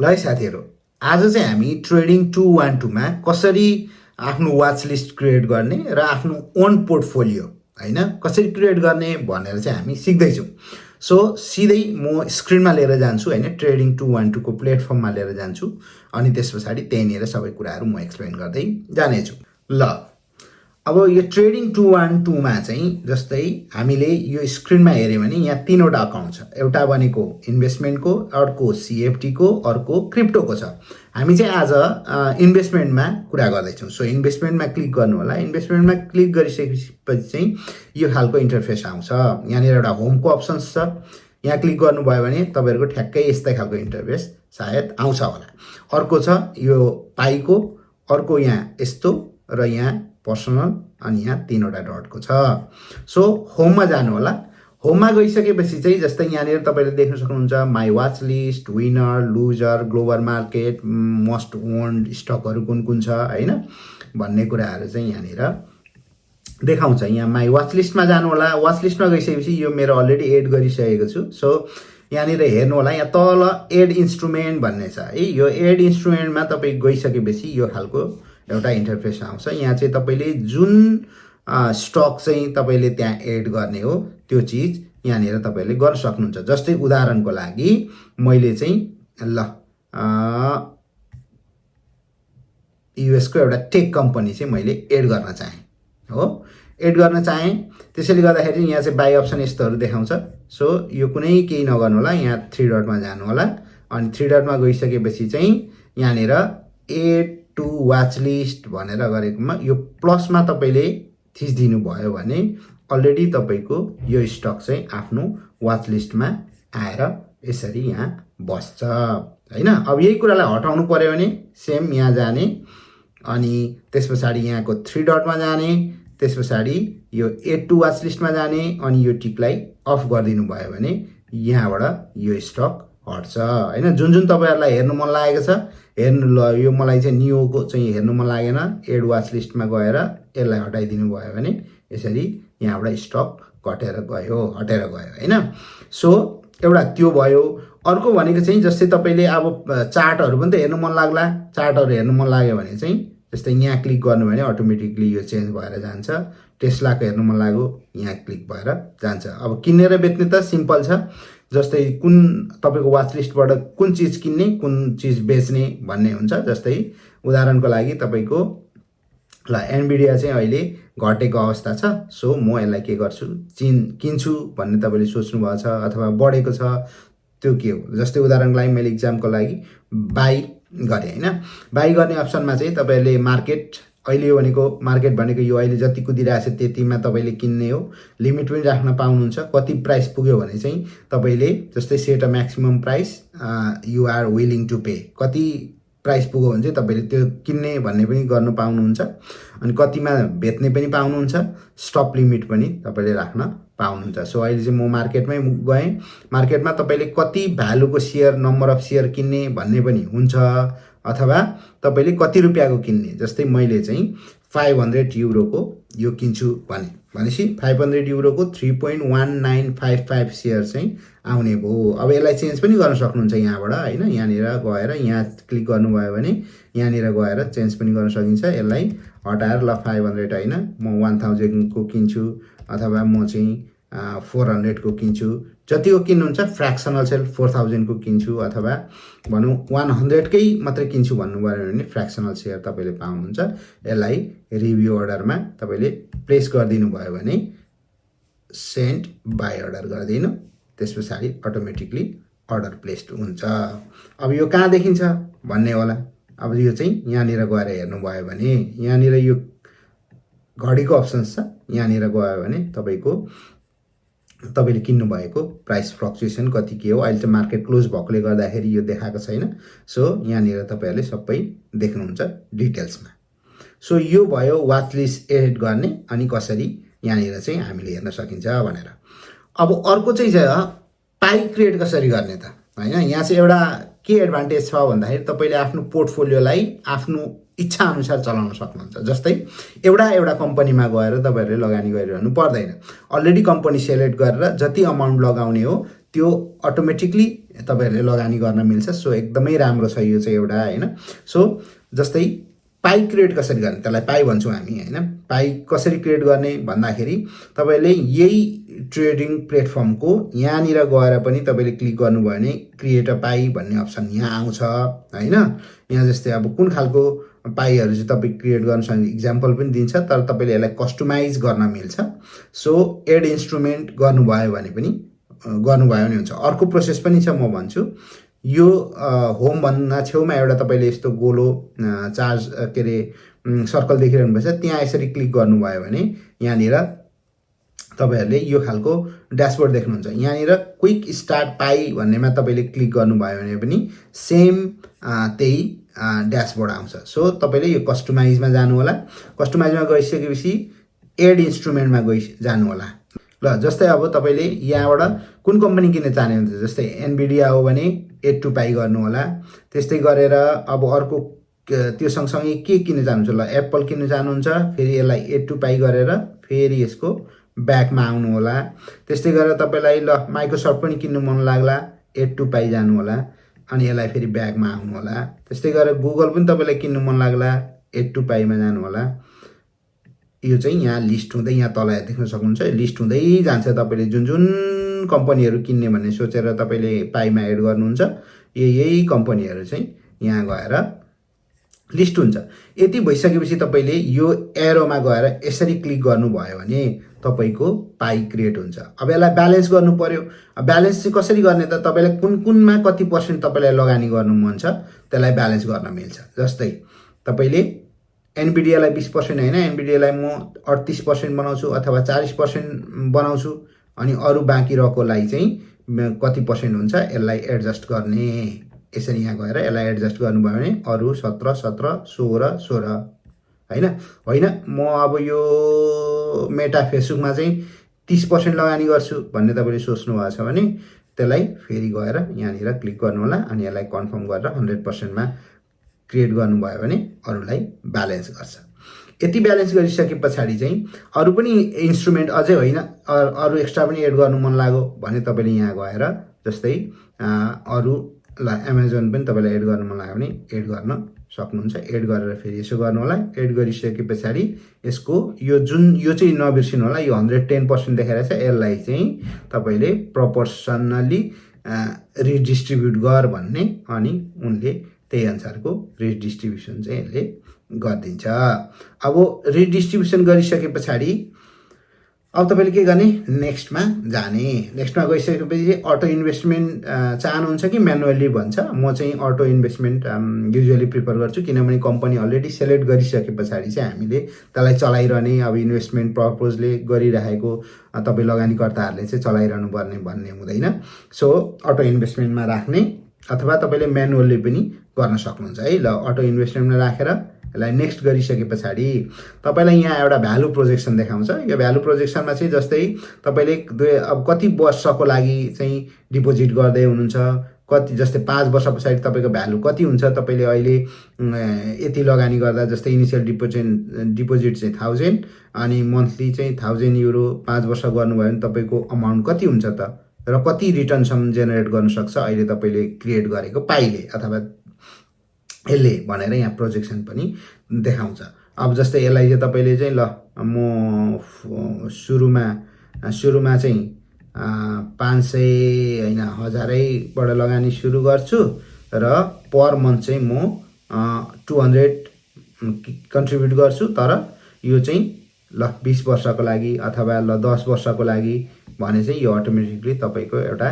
ल है साथीहरू, आज चाहिँ हामी ट्रेडिङ 212 मा कसरी आफ्नो वाच लिस्ट क्रिएट गर्ने र आफ्नो ओन पोर्टफोलियो हैन कसरी क्रिएट गर्ने भनेर चाहिँ हामी सिक्दैछौँ। सो सिधै म स्क्रिनमा लिएर जान्छु हैन, ट्रेडिङ 212 को प्लेटफर्ममा लिएर जान्छु अनि त्यसपछि त्यहीँनिर सबै कुराहरू म एक्सप्लेन गर्दै जानेछु। ल अब यो ट्रेडिङ 212 मा चाहिँ जस्तै हामीले यो स्क्रिनमा हेर्यो भने यहाँ तीनवटा अकाउन्ट छ। एउटा भनेको इन्भेस्टमेन्टको, अर्को सीएफटी को, अर्को क्रिप्टोको छ। हामी चाहिँ आज इन्भेस्टमेन्टमा कुरा गर्दैछौँ। सो इन्भेस्टमेन्टमा क्लिक गर्नु होला। इन्भेस्टमेन्टमा क्लिक गरिसकेपछि चाहिँ यो खालको इन्टरफेस आउँछ। यहाँनिर एउटा होमको अप्सन्स छ। यहाँ क्लिक गर्नुभयो भने तपाईहरुको ठ्याक्कै यस्तै खालको इन्टरफेस सायद आउँछ होला। अर्को छ यो पाईको, अर्को यहाँ यस्तो र यहाँ पर्सनल अनि यहाँ तीनवटा डटको छ। सो होममा जानु होला। होममा गइसकेपछि चाहिँ जस्तै यहाँनिर तपाईले देख्न सक्नुहुन्छ my watch list, winner, loser, global market, most owned स्टकहरु कुन कुन छ हैन भन्ने कुराहरु चाहिँ यहाँनिर देखाउँछ। यहाँ माई वाच लिस्टमा जानु होला। वाच लिस्टमा गइसकेपछि यो मेरो अलरेडी एड गरिसकेको छु। सो यहाँनिर हेर्नु होला, यहाँ तल एड इन्स्ट्रुमेन्ट भन्ने छ है। यो एड इन्स्ट्रुमेन्टमा तपाई गइसकेपछि यो खालको एउटा इन्टरफेस आउँछ। यहाँ चाहिँ तपाईले जुन स्टक चाहिँ तपाईले त्यहाँ एड गर्ने हो त्यो चीज यहाँनिर तपाईले गर्न सक्नुहुन्छ। जस्तै उदाहरणको लागि मैले चाहिँ ल यूएस को एउटा टेक कम्पनी चाहिँ मैले एड गर्न चाहे हो, एड गर्न चाहे। त्यसैले गर्दाखेरि यहाँ चाहिँ बाई अप्सन यस्तोहरु देखाउँछ। सो यो कुनै केही नगर्नु होला, यहाँ 3 डटमा जानु होला अनि 3 डटमा गइसकेपछि चाहिँ यहाँनिर एड टु वाच लिस्ट भनेर गरेकोमा यो प्लसमा तपाईले थिच्दिनु भयो भने अलरेडी तपाईको यो स्टक चाहिँ आफ्नो वाच लिस्टमा आएर यसरी यहाँ बस्छ हैन। अब यही कुरालाई हटाउनु पर्यो भने सेम यहाँ जाने अनि त्यसपछि यहाँको 3 डटमा जाने, त्यसपछि यो एड टु वाच लिस्टमा जाने अनि यो टिकलाई अफ गरिदिनु भयो भने यहाँबाट यो स्टक हट्छ हैन। जुन जुन तपाईहरुलाई हेर्नु मन लागेको छ हेर्नु। ल यो मलाई चाहिँ नियोको चाहिँ हेर्नु मन लागेन, एड वाच लिस्टमा गएर यसलाई हटाइदिनु भयो भने यसरी यहाँबाट स्टक हटेर गयो हैन। सो एउटा त्यो भयो। अर्को भनेको चाहिँ जस्तै तपाईले अब चार्टहरु पनि त हेर्नु मन लाग्ला। चार्टहरु हेर्नु मन लाग्यो भने चाहिँ जस्तै यहाँ क्लिक गर्नु भने अटोमेटिकली यो चेन्ज भएर जान्छ। टेस्लाको हेर्नु मन लाग्यो यहाँ क्लिक भएर जान्छ। अब किन्ने र बेच्ने त सिम्पल छ। जस्तै कुन तपाईको वाच लिस्टबाट कुन चीज किन्ने कुन चीज बेच्ने भन्ने हुन्छ। जस्तै उदाहरणको लागि तपाईको ल एनभिडिया चाहिँ अहिले घटेको अवस्था छ। सो म यसलाई के गर्छु किन्छु भन्ने तपाईले सोच्नु भएको छ अथवा बढेको छ त्यो के हो। जस्तै उदाहरणको लागि मैले एक्जामको लागि बाई गरे हैन। बाई गर्ने अप्सनमा चाहिँ तपाईले मार्केट अहिले भनेको मार्केट भनेको यो अहिले जति कुदिरहेछ त्यतिमा तपाईले किन्ने हो। लिमिट पनि राख्न पाउनुहुन्छ। कति प्राइस पुग्यो भने चाहिँ तपाईले जस्तै set a maximum price you are willing to pay, कति प्राइस पुग्यो भने चाहिँ तपाईले त्यो किन्ने भन्ने पनि गर्न पाउनुहुन्छ अनि कतिमा बेच्ने पनि पाउनुहुन्छ। स्टप लिमिट पनि तपाईले राख्न पाउनुहुन्छ। सो अहिले चाहिँ म मार्केटमै गए। मार्केटमा तपाईले कति भ्यालुको शेयर, नम्बर अफ शेयर किन्ने भन्ने पनि हुन्छ अथवा तपाईले कति रुपैयाँको किन्ने। जस्तै मैले चाहिँ 500 युरोको यो किन्छु भनेपछि 500 युरोको 3.1955 शेयर चाहिँ आउने भयो। अब यसलाई चेन्ज पनि गर्न सक्नुहुन्छ यहाँबाट हैन। यहाँनिर गएर यहाँ क्लिक गर्नुभयो भने यहाँनिर गएर चेन्ज पनि गर्न सकिन्छ। यसलाई हटाएर ल 500 हैन म 1000 को किन्छु अथवा म चाहिँ 400 को किन्छु। जतिको किन्नुहुन्छ फ्र्याक्सनल सेल 4000 को किन्छु अथवा भनौं 100 कै मात्रै किन्छु भन्नुभयो भने फ्र्याक्सनल शेयर तपाईले पाउनुहुन्छ। यसलाई रिभ्यू अर्डरमा तपाईले प्लेस गरिदिनु भयो भने सेन्ड बाई अर्डर गरिदिनु, त्यसपछि अटोमेटिकली अर्डर प्लेस्ड हुन्छ। अब यो कहाँ देखिन्छ भन्ने होला। अब यो चाहिँ यहाँनिर गएर हेर्नु भयो भने यहाँनिर यो घडीको अप्सन्स छ। यहाँनिर गयो भने तपाईले किन्नु भएको प्राइस फ्लक्चुएसन कति के हो। अहिले चाहिँ मार्केट क्लोज भएकोले गर्दाखेरि यो देखाएको छैन। सो यहाँनिर तपाईहरुले सबै देख्नुहुन्छ डिटेल्समा। सो यो भयो वाच लिस्ट एड गर्ने अनि कसरी यहाँनिर चाहिँ हामीले हेर्न सकिन्छ भनेर। अब अर्को चाहिँ पाई क्रिएट कसरी गर्ने त हैन। यहाँ चाहिँ एउटा के एडभान्टेज छ भन्दाखेरि तपाईले आफ्नो पोर्टफोलियोलाई आफ्नो इच्छा अनुसार चलाउन सक्नुहुन्छ। जस्तै एउटा कम्पनीमा गएर तपाईहरुले लगानी गरिरहनु पर्दैन। अलरेडी कम्पनी सेलेक्ट गरेर जति अमाउन्ट लगाउने हो त्यो अटोमेटिकली तपाईहरुले लगानी गर्न मिल्छ। सो एकदमै राम्रो छ यो चाहिँ एउटा हैन। सो जस्तै पाई क्रिएट कसरी गर्ने, त्यसलाई पाई भन्छौँ हामी हैन। पाई कसरी क्रिएट गर्ने भन्दाखेरि तपाईले यही ट्रेडिङ प्लेटफर्मको यहाँनिर गएर पनि तपाईले क्लिक गर्नुभयो भने क्रिएट अ पाई भन्ने अप्सन यहाँ आउँछ हैन। यहाँ जस्तै अब कुन खालको पाईहरु चाहिँ तपाई क्रिएट गर्न सक्ने इक्जाम्पल पनि दिन्छ, तर तपाईले यसलाई कस्टमाइज गर्न मिल्छ। सो एड इन्स्ट्रुमेन्ट गर्नुभयो भने पनि हुन्छ। अर्को प्रोसेस पनि छ म भन्छु। यो होम भन्दा छेउमा एउटा तपाईले यस्तो गोलो चार्ज के रे सर्कल देखिरहनु भएछ, त्यहाँ यसरी क्लिक गर्नुभयो भने यहाँनिर तपाईहरुले यो खालको ड्याशबोर्ड देख्नुहुन्छ। यहाँनिर क्विक स्टार्ट पाई भन्नेमा तपाईले क्लिक गर्नुभयो भने पनि सेम त्यही ड्याशबोर्ड आउँछ। सो तपाईले यो कस्टमाइजमा जानु होला। कस्टमाइजमा गइसकेपछि एड इन्स्ट्रुमेन्टमा जानु होला। ल जस्तै अब तपाईले यहाँबाट कुन कम्पनी किन्न चाहनुहुन्छ, जस्तै एनभिडिया हो भने एड टु पाई गर्नु होला। त्यस्तै गरेर अब अर्को त्यो सँगसँगै के किन्न चाहनुहुन्छ, ल एप्पल किन्न चाहनुहुन्छ, फेरि यसलाई एड टु पाई गरेर फेरि यसको ब्याकमा आउनु होला। त्यस्तै गरेर तपाईलाई ल माइक्रोसफ्ट पनि किन्नु मन लाग्ला, एड टु पाई जानु होला अनि यसलाई फेरि ब्याकमा आउनु होला। त्यस्तै गरेर गुगल पनि तपाईलाई किन्नु मन लाग्ला, एड टु पाईमा जानु होला। यो चाहिँ यहाँ लिस्ट हुँदै यहाँ तल देख्न सक्नुहुन्छ, लिस्ट हुँदै जान्छ। तपाईले जुन जुन कम्पनीहरु किन्ने भन्ने सोचेर तपाईले पाईमा एड गर्नुहुन्छ, यही कम्पनीहरु चाहिँ यहाँ गएर लिस्ट हुन्छ। यति भइसकेपछि तपाईले यो एरोमा गएर यसरी क्लिक गर्नुभयो भने तपाईको पाई क्रिएट हुन्छ। अब यसलाई ब्यालेन्स गर्नु पर्यो। ब्यालेन्स चाहिँ कसरी गर्ने त, तपाईलाई कुनमा कति % तपाईलाई लगानी गर्नु मन छ त्यसलाई ब्यालेन्स गर्न मिल्छ। जस्तै तपाईले एनभिडियालाई 20% हैन, एनभिडियालाई म 38% बनाउँछु अथवा 40% बनाउँछु अनि अरु बाँकी रहेकोलाई चाहिँ कति % हुन्छ यसलाई एडजस्ट गर्ने। यसरी यहाँ गएर यसलाई एडजस्ट गर्नुभयो भने अरु 17 17 16 16 होइन म अब यो मेटा फेसबुकमा चाहिँ 30% लगानी गर्छु भन्ने तपाईले सोच्नु भएको छ भने त्यसलाई फेरि गएर यहाँनिर क्लिक गर्नु होला अनि यसलाई कन्फर्म गरेर 100% मा क्रिएट गर्नुभयो भने अरुलाई ब्यालेन्स गर्छ। यति ब्यालेन्स गरिसकेपछि चाहिँ अरु पनि इन्स्ट्रुमेन्ट अझै होइन अरु एक्स्ट्रा पनि एड गर्नु मन लाग्यो भने तपाईले यहाँ गएर जस्तै अरु अमेजन पनि तपाईलाई एड गर्न मन लाग्यो भने एड गर्न सक्नुहुन्छ। एड गरेर फेरि यसो गर्नु होला। एड गरिसकेपछि यसको यो चाहिँ नबिर्सिनु होला, यो 110% देखाइरहेको छ, यसलाई चाहिँ तपाईले प्रोपोर्सनली रिडिस्ट्रिब्युट गर भन्ने अनि उनले त्यही अनुसारको रिडिस्ट्रिब्युसन चाहिँ यसले गरिदिन्छ। अब रिडिस्ट्रिब्युसन गरिसकेपछि अब तपाईले के गर्ने, नेक्स्टमा जाने। नेक्स्टमा गइसकेपछि अटो इन्भेस्टमेन्ट चाहनुहुन्छ कि म्यानुअली भन्छ, म चाहिँ अटो इन्भेस्टमेन्ट युजुअली प्रिफर गर्छु, किनभने कम्पनी अलरेडी सेलेक्ट गरिसकेपछि चाहिँ हामीले त्यसलाई चलाइरहने, अब इन्भेस्टमेन्ट पर्पजले गरिरहेको तपाई लगानीकर्ताहरूले चाहिँ चलाइरहनु पर्ने भन्ने हुँदैन। सो अटो इन्भेस्टमेन्टमा राख्ने अथवा तपाईले म्यानुअली पनि गर्न सक्नुहुन्छ है। ल अटो इन्भेस्टमेन्टमा राखेर यसलाई नेक्स्ट गरिसकेपछि तपाईलाई यहाँ एउटा भ्यालु प्रोजेक्सन देखाउँछ। यो भ्यालु प्रोजेक्सनमा चाहिँ जस्तै तपाईले अब कति वर्षको लागि चाहिँ डिपोजिट गर्दै हुनुहुन्छ, कति जस्तै 5 वर्ष पछाडि तपाईको भ्यालु कति हुन्छ, तपाईले अहिले यति लगानी गर्दा जस्तै इनिशियल डिपोजिट चाहिँ 1000 अनि मन्थली चाहिँ 1000 युरो 5 वर्ष गर्नुभयो भने तपाईको अमाउन्ट कति हुन्छ त र कति रिटर्नसम्म जेनेरेट गर्न सक्छ अहिले तपाईले क्रिएट गरेको पाइले अथवा यसले भनेर यहाँ प्रोजेक्सन पनि देखाउँछ। अब जस्तै यसलाई चाहिँ तपाईले चाहिँ ल म सुरुमा चाहिँ 500 हैन 1000 बाट लगानी सुरु गर्छु र पर मन्थ चाहिँ म 200 कन्ट्रिब्युट गर्छु, तर यो चाहिँ ल 20 वर्षको लागि अथवा ल 10 वर्षको लागि भने चाहिँ यो अटोमेटिकली तपाईको एउटा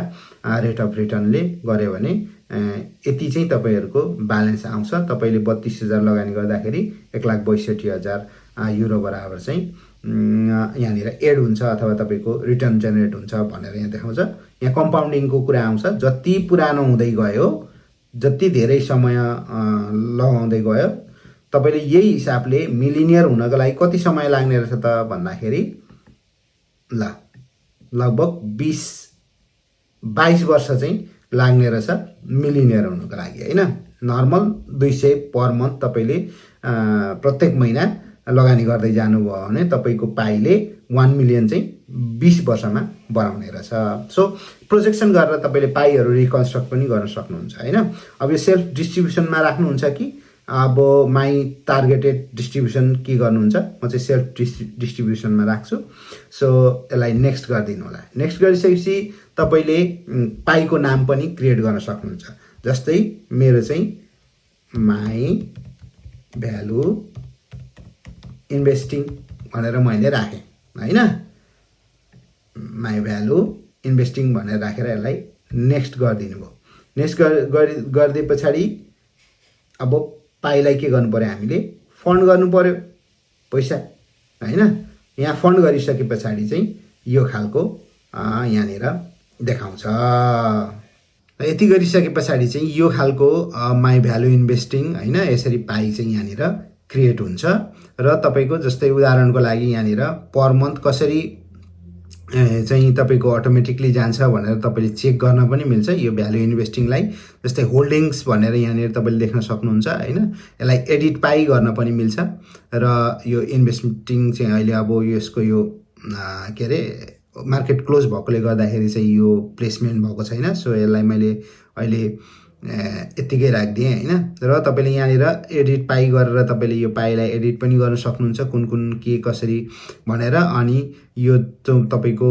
रेट अफ रिटर्नले गर्यो भने यति चाहिँ तपाईहरुको ब्यालेन्स आउँछ। तपाईले 32,000 लगानी गर्दाखेरि 1,62,000 युरो बराबर चाहिँ यहाँनिर एड हुन्छ अथवा तपाईको रिटर्न जेनेरेट हुन्छ भनेर यहाँ देखाउँछ। यहाँ कम्पाउन्डिङको कुरा आउँछ। जति पुरानो हुँदै गयो, जति धेरै समय लगाउँदै गयो, तपाईले यही हिसाबले मिलिनियर हुनको लागि कति समय लाग्ने रहेछ त भन्दाखेरि लगभग 22 वर्ष चाहिँ लाग्ने रहेछ मिलिनियर हुनको लागि हैन। नर्मल 200 पर मन्थ तपाईले प्रत्येक महिना लगानी गर्दै जानुभयो भने तपाईको पाइले 1 मिलियन चाहिँ 20 वर्षमा बनाउने रहेछ। सो प्रोजेक्सन गरेर तपाईँले पाइहरू रिकन्स्ट्रक्ट पनि गर्न सक्नुहुन्छ होइन। अब यो सेल्फ डिस्ट्रिब्युसनमा राख्नुहुन्छ कि अब माई टार्गेटेड डिस्ट्रिब्युसन के गर्नुहुन्छ, म चाहिँ सेल्फ डिस्ट्रिब्युसनमा राख्छु। सो यसलाई नेक्स्ट गरिदिनु होला। नेक्स्ट गरिसकेपछि तपाईँले पाइको नाम पनि क्रिएट गर्न सक्नुहुन्छ। जस्तै मेरो चाहिँ माई भ्यालु इन्भेस्टिङ भनेर मैले राखेँ होइन। माई भ्यालु इन्भेस्टिङ भनेर राखेर यसलाई नेक्स्ट गरिदिनु भयो। नेक्स्ट गरिदिए पछाडि अब पाइलाई के गर्नु पऱ्यो, हामीले फन्ड गर्नु पऱ्यो पैसा होइन। यहाँ फन्ड गरिसके पछाडि चाहिँ यो खालको यहाँनिर देखाउँछ। यति गरिसके पछाडि चाहिँ यो खालको माई भ्यालु इन्भेस्टिङ होइन यसरी पाइ चाहिँ यहाँनिर क्रिएट हुन्छ। र तपाईँको जस्तै उदाहरणको लागि यहाँनिर पर मन्थ कसरी चाहिँ तपाईँको अटोमेटिकली जान्छ भनेर तपाईँले चेक गर्न पनि मिल्छ यो भ्यालु इन्भेस्टिङलाई। जस्तै होल्डिङ्स भनेर यहाँनिर तपाईँले देख्न सक्नुहुन्छ होइन। यसलाई एडिट पाइ गर्न पनि मिल्छ। र यो इन्भेस्टिङ चाहिँ अहिले अब यसको यो के अरे मार्केट क्लोज भएकोले गर्दाखेरि चाहिँ यो प्लेसमेन्ट भएको छैन। सो यसलाई मैले अहिले यत्तिकै राखिदिएँ होइन। र तपाईँले यहाँनिर एडिट पाइ गरेर तपाईँले यो पाइलाई एडिट पनि गर्न सक्नुहुन्छ कुन कुन के कसरी भनेर। अनि यो तपाईँको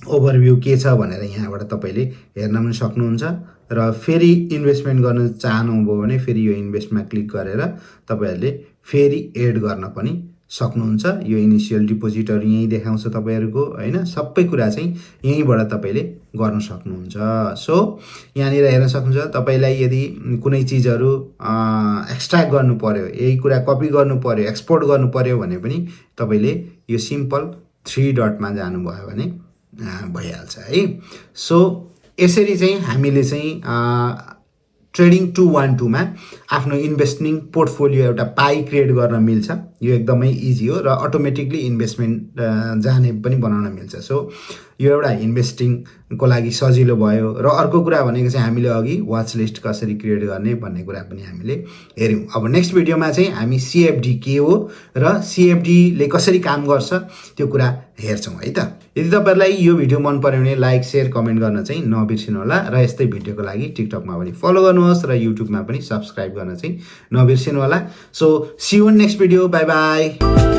ओभरभ्यू के छ भनेर यहाँबाट तपाईँले हेर्न पनि सक्नुहुन्छ। र फेरि इन्भेस्टमेन्ट गर्न चाहनुभयो भने फेरि यो इन्भेस्टमा क्लिक गरेर तपाईँहरूले फेरि एड गर्न पनि सक्नुहुन्छ। यो इनिसियल डिपोजिटहरू यहीँ देखाउँछ तपाईँहरूको होइन। सबै कुरा चाहिँ यहीँबाट तपाईँले गर्न सक्नुहुन्छ। सो यहाँनिर हेर्न सक्नुहुन्छ तपाईँलाई यदि कुनै चिजहरू एक्सट्र्याक्ट गर्नु पर्यो, यही कुरा कपी गर्नु पर्यो, एक्सपोर्ट गर्नु पर्यो भने पनि तपाईँले यो सिम्पल 3 डटमा जानुभयो भने भइहाल्छ है। सो यसरी चाहिँ हामीले चाहिँ ट्रेडिङ 212 मा आफ्नो इन्भेस्टिङ पोर्टफोलियो एउटा पाइ क्रिएट गर्न मिल्छ। यो एकदमै इजी हो र अटोमेटिकली इन्भेस्टमेन्ट जाने पनि बनाउन मिल्छ। सो यो एउटा इन्भेस्टिङको लागि सजिलो भयो। र अर्को कुरा भनेको चाहिँ हामीले अघि वाच लिस्ट कसरी क्रिएट गर्ने भन्ने कुरा पनि हामीले हेऱ्यौँ। अब नेक्स्ट भिडियोमा चाहिँ हामी CFD के हो र CFDले कसरी काम गर्छ त्यो कुरा हेर्छौँ है त। यदि तपाईँहरूलाई यो भिडियो मन पर्यो भने लाइक शेयर कमेन्ट गर्न चाहिँ नबिर्सिनु होला। र यस्तै भिडियोको लागि टिकटकमा पनि फलो गर्नुहोस् र युट्युबमा पनि सब्सक्राइब गर्न चाहिँ नबिर्सिनु होला। So see you in next video. Bye by.